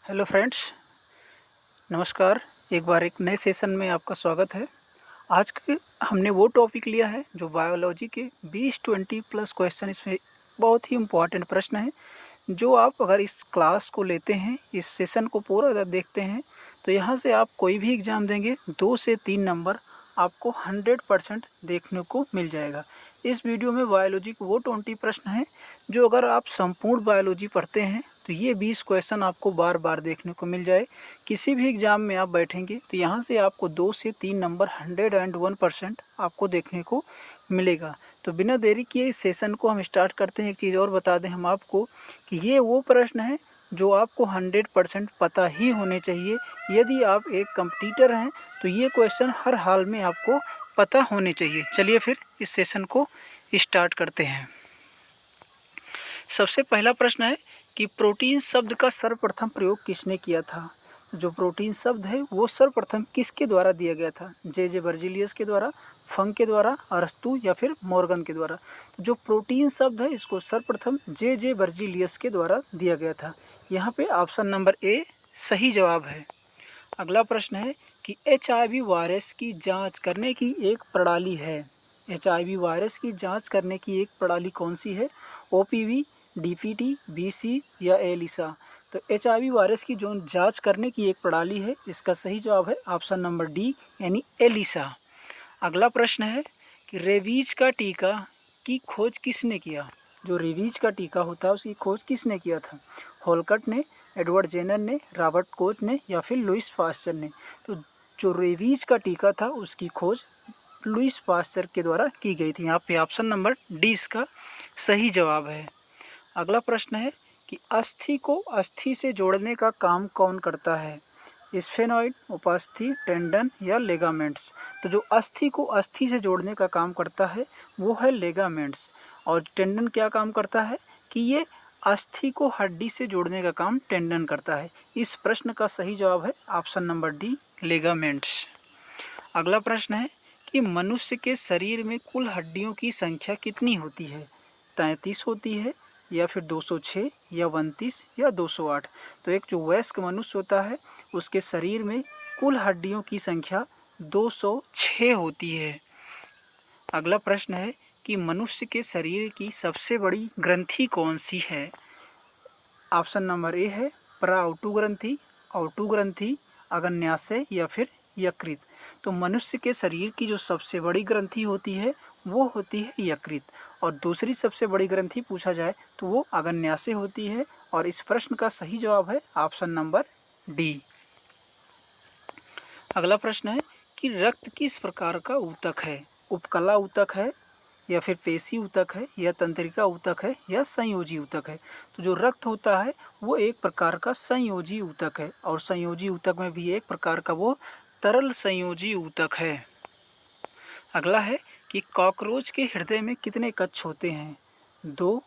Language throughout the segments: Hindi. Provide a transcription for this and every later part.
हेलो फ्रेंड्स, नमस्कार। एक बार एक नए सेशन में आपका स्वागत है। आज के हमने वो टॉपिक लिया है जो बायोलॉजी के 20-20 प्लस क्वेश्चन, इसमें बहुत ही इम्पोर्टेंट प्रश्न है जो आप अगर इस क्लास को लेते हैं, इस सेशन को पूरा अगर देखते हैं तो यहाँ से आप कोई भी एग्ज़ाम देंगे 2 से 3 नंबर आपको 100% देखने को मिल जाएगा। इस वीडियो में बायोलॉजी के वो 20 प्रश्न हैं जो अगर आप संपूर्ण बायोलॉजी पढ़ते हैं तो ये 20 क्वेश्चन आपको बार बार देखने को मिल जाए। किसी भी एग्ज़ाम में आप बैठेंगे तो यहाँ से आपको 2 से 3 नंबर 101% आपको देखने को मिलेगा। तो बिना देरी किए इस सेशन को हम स्टार्ट करते हैं। एक चीज़ और बता दें हम आपको कि ये वो प्रश्न है जो आपको 100% पता ही होने चाहिए। यदि आप एक कंपटीटर हैं तो ये क्वेश्चन हर हाल में आपको पता होने चाहिए। चलिए फिर इस सेशन को स्टार्ट करते हैं। सबसे पहला प्रश्न है कि प्रोटीन शब्द का सर्वप्रथम प्रयोग किसने किया था। जो प्रोटीन शब्द है वो सर्वप्रथम किसके द्वारा दिया गया था? जे बर्जीलियस के द्वारा, फंक के द्वारा, अरस्तु या फिर मॉर्गन के द्वारा। जो प्रोटीन शब्द है इसको सर्वप्रथम जे बर्जीलियस के द्वारा दिया गया था। यहाँ पे ऑप्शन नंबर ए सही जवाब है। अगला प्रश्न है कि HIV वायरस की जांच करने की एक प्रणाली है। HIV वायरस की जांच करने की एक प्रणाली कौन सी है? OPV, DPT, BC या एलिसा। तो HIV वायरस की जो जांच करने की एक प्रणाली है, इसका सही जवाब है ऑप्शन नंबर डी यानी एलिसा। अगला प्रश्न है कि रेबीज का टीका की खोज किसने किया? जो रेबीज का टीका होता है उसकी खोज किसने किया था? होलकट ने, एडवर्ड जेनर ने, रॉबर्ट कोच ने या फिर लुइस पास्चर ने। तो जो रेबीज का टीका था उसकी खोज लुइस पास्चर के द्वारा की गई थी। यहाँ पे ऑप्शन नंबर डी इसका सही जवाब है। अगला प्रश्न है कि अस्थि को अस्थि से जोड़ने का काम कौन करता है? स्फेनॉइड, उपास्थि, टेंडन या लेगामेंट्स। तो जो अस्थि को अस्थि से जोड़ने का काम करता है वो है लेगामेंट्स। और टेंडन क्या काम करता है कि ये अस्थि को हड्डी से जोड़ने का काम टेंडन करता है। इस प्रश्न का सही जवाब है ऑप्शन नंबर डी लेगामेंट्स। अगला प्रश्न है कि मनुष्य के शरीर में कुल हड्डियों की संख्या कितनी होती है? 33 होती है या फिर 206 या 29 या 208। तो एक जो वयस्क मनुष्य होता है उसके शरीर में कुल हड्डियों की संख्या 206 होती है। अगला प्रश्न है कि मनुष्य के शरीर की सबसे बड़ी ग्रंथि कौन सी है? ऑप्शन नंबर ए है प्राउटु ग्रंथि, औटु ग्रंथि, अग्न्याशय या फिर यकृत। तो मनुष्य के शरीर की जो सबसे बड़ी ग्रंथि होती है वो होती है यकृत, और दूसरी सबसे बड़ी ग्रंथि पूछा जाए तो वो अग्न्याशय होती है। और इस प्रश्न का सही जवाब है ऑप्शन नंबर डी। अगला प्रश्न है कि रक्त किस प्रकार का ऊतक है? उपकला ऊतक है या फिर पेशी ऊतक है या तंत्रिका ऊतक है या संयोजी ऊतक है? तो जो रक्त होता है वो एक प्रकार का संयोजी ऊतक है, और संयोजी ऊतक में भी एक प्रकार का वो तरल संयोजी ऊतक है। अगला है कि कॉकरोच के हृदय में कितने कक्ष होते हैं? 2,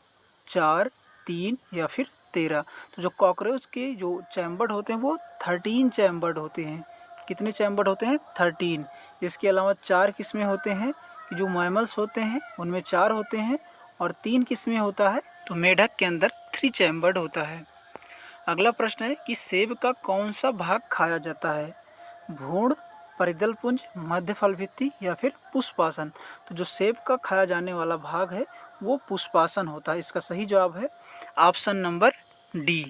4, 3 या फिर 13। तो जो कॉकरोच के जो चैम्बर होते हैं वो 13 चैम्बर्ड होते हैं। कितने चैम्बर्ड होते हैं? 13। इसके अलावा 4 किस्में होते हैं कि जो मैमल्स होते हैं उनमें 4 होते हैं, और 3 किस्में होता है तो मेढक के अंदर 3 चैम्बर्ड होता है। अगला प्रश्न है कि सेब का कौन सा भाग खाया जाता है? भ्रूण, परिदल पुंज, मध्य फल भित्ति या फिर पुष्पासन। तो जो सेब का खाया जाने वाला भाग है वो पुष्पासन होता है। इसका सही जवाब है ऑप्शन नंबर डी।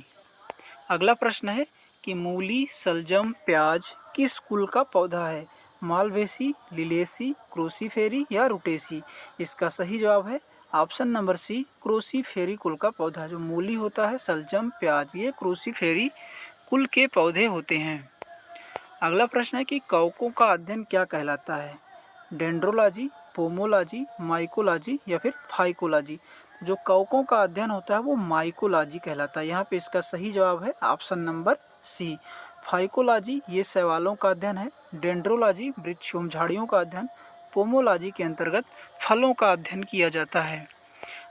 अगला प्रश्न है कि मूली, सलजम, प्याज किस कुल का पौधा है? मालवेसी, लिलेसी, क्रोसीफेरी या रुटेसी। इसका सही जवाब है ऑप्शन नंबर सी क्रोसीफेरी कुल का पौधा। जो मूली होता है, सलजम, प्याज, ये क्रोसीफेरी कुल के पौधे होते हैं। अगला प्रश्न है कि कवकों का अध्ययन क्या कहलाता है? डेंड्रोलॉजी, पोमोलॉजी, माइकोलॉजी या फिर फाइकोलॉजी। जो कवकों का अध्ययन होता है वो माइकोलॉजी कहलाता है। यहाँ पे इसका सही जवाब है ऑप्शन नंबर सी फाइकोलॉजी, ये शैवालों का अध्ययन है। डेंड्रोलॉजी वृक्षों झाड़ियों का अध्ययन। पोमोलॉजी के अंतर्गत फलों का अध्ययन किया जाता है।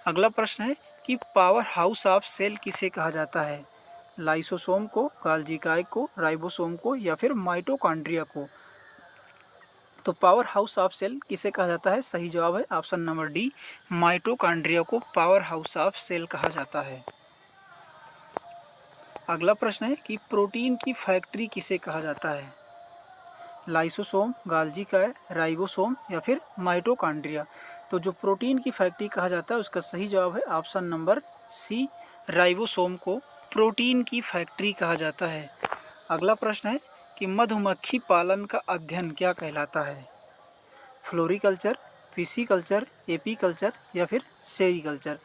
अगला प्रश्न है कि पावर हाउस ऑफ सेल किसे कहा जाता है? लाइसोसोम को, गोल्गी को, राइबोसोम को या फिर माइटोकॉन्ड्रिया को। तो पावर हाउस ऑफ सेल किसे कहा जाता है? सही जवाब है ऑप्शन नंबर डी माइटोकॉन्ड्रिया को पावर हाउस ऑफ सेल कहा जाता है। अगला प्रश्न है कि प्रोटीन की फैक्ट्री किसे कहा जाता है? लाइसोसोम, गाल्जी काय, राइबोसोम या फिर माइटोकॉन्ड्रिया। तो जो प्रोटीन की फैक्ट्री कहा जाता है उसका सही जवाब है ऑप्शन नंबर सी, राइबोसोम को प्रोटीन की फैक्ट्री कहा जाता है। अगला प्रश्न है कि मधुमक्खी पालन का अध्ययन क्या कहलाता है? फ्लोरिकल्चर, पिसीकल्चर, एपीकल्चर या फिर सेरीकल्चर।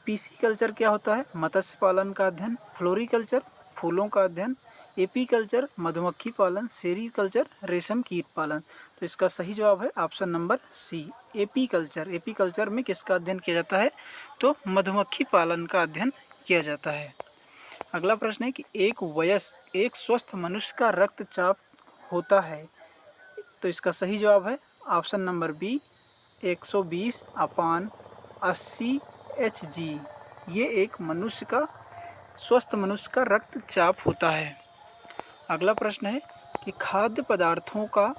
पिसीकल्चर क्या होता है? मत्स्य पालन का अध्ययन। फ्लोरिकल्चर फूलों का अध्ययन। एपीकल्चर मधुमक्खी पालन। सेरीकल्चर रेशम कीट पालन। तो इसका सही जवाब है option number C, apiculture. Apiculture में किसका अध्ययन किया जाता है? तो मधुमक्खी पालन का अध्ययन किया जाता है। अगला प्रश्न है कि एक स्वस्थ मनुष्य का रक्तचाप होता है, तो इसका सही जवाब है ऑप्शन नंबर बी, 120/80 Hg। ये एक स्वस्थ मनुष्य का रक्तचाप होता है। अगला प्रश्न है कि खाद्य पदार्थों का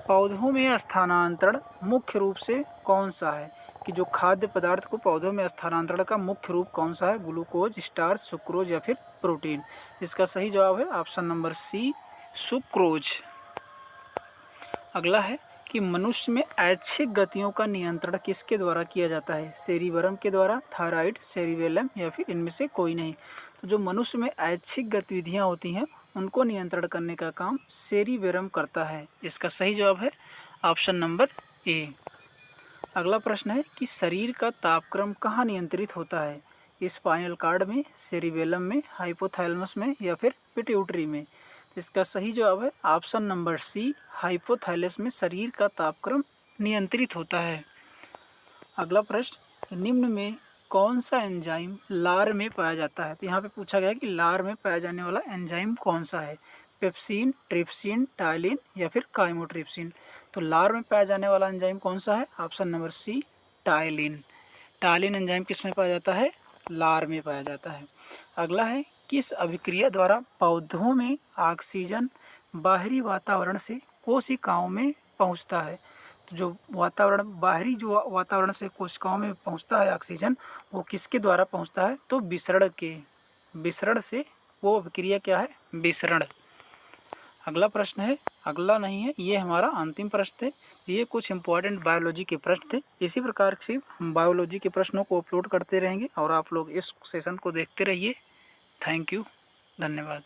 पौधों में स्थानांतरण मुख्य रूप से कौन सा है? कि जो खाद्य पदार्थ को पौधों में स्थानांतरण का मुख्य रूप कौन सा है? ग्लूकोज, स्टार्च, सुक्रोज या फिर प्रोटीन। इसका सही जवाब है ऑप्शन नंबर सी, सुक्रोज। अगला है कि मनुष्य में ऐच्छिक गतियों का नियंत्रण किसके द्वारा किया जाता है? सेरिबरम के द्वारा, थायराइड, सेरिबेलम या फिर इनमें से कोई नहीं। तो जो मनुष्य में ऐच्छिक गतिविधियां होती हैं उनको नियंत्रण करने का काम सेरिबेरम करता है। इसका सही जवाब है ऑप्शन नंबर ए। अगला प्रश्न है कि शरीर का तापक्रम कहाँ नियंत्रित होता है? स्पाइनल कार्ड में, सेरिबेलम में, हाइपोथैलेमस में या फिर पिट्यूटरी में। इसका सही जवाब है ऑप्शन नंबर सी, हाइपोथैलेमस में शरीर का तापक्रम नियंत्रित होता है। अगला प्रश्न, निम्न में कौन सा एंजाइम लार में पाया जाता है? तो यहाँ पे पूछा गया है कि लार में पाया जाने वाला एंजाइम कौन सा है? पेप्सिन, ट्रिप्सिन, टाइलिन या फिर काइमोट्रिप्सिन। तो लार में पाया जाने वाला एंजाइम कौन सा है? Option number C, ptyalin. Ptyalin enzyme किस में पाया जाता है? लार में पाया जाता है। अगला है किस अभिक्रिया द्वारा पौधों में ऑक्सीजन बाहरी वातावरण से कोशिकाओं में पहुंचता है? तो जो बाहरी जो वातावरण से कोशिकाओं में पहुंचता है ऑक्सीजन, वो किसके द्वारा पहुंचता है? तो विसरण से वो अभिक्रिया क्या है? विसरण। अगला प्रश्न है, अगला नहीं है, ये हमारा अंतिम प्रश्न थे। ये कुछ इंपॉर्टेंट बायोलॉजी के प्रश्न थे। इसी प्रकार से हम बायोलॉजी के प्रश्नों को अपलोड करते रहेंगे और आप लोग इस सेशन को देखते रहिए। थैंक यू, धन्यवाद।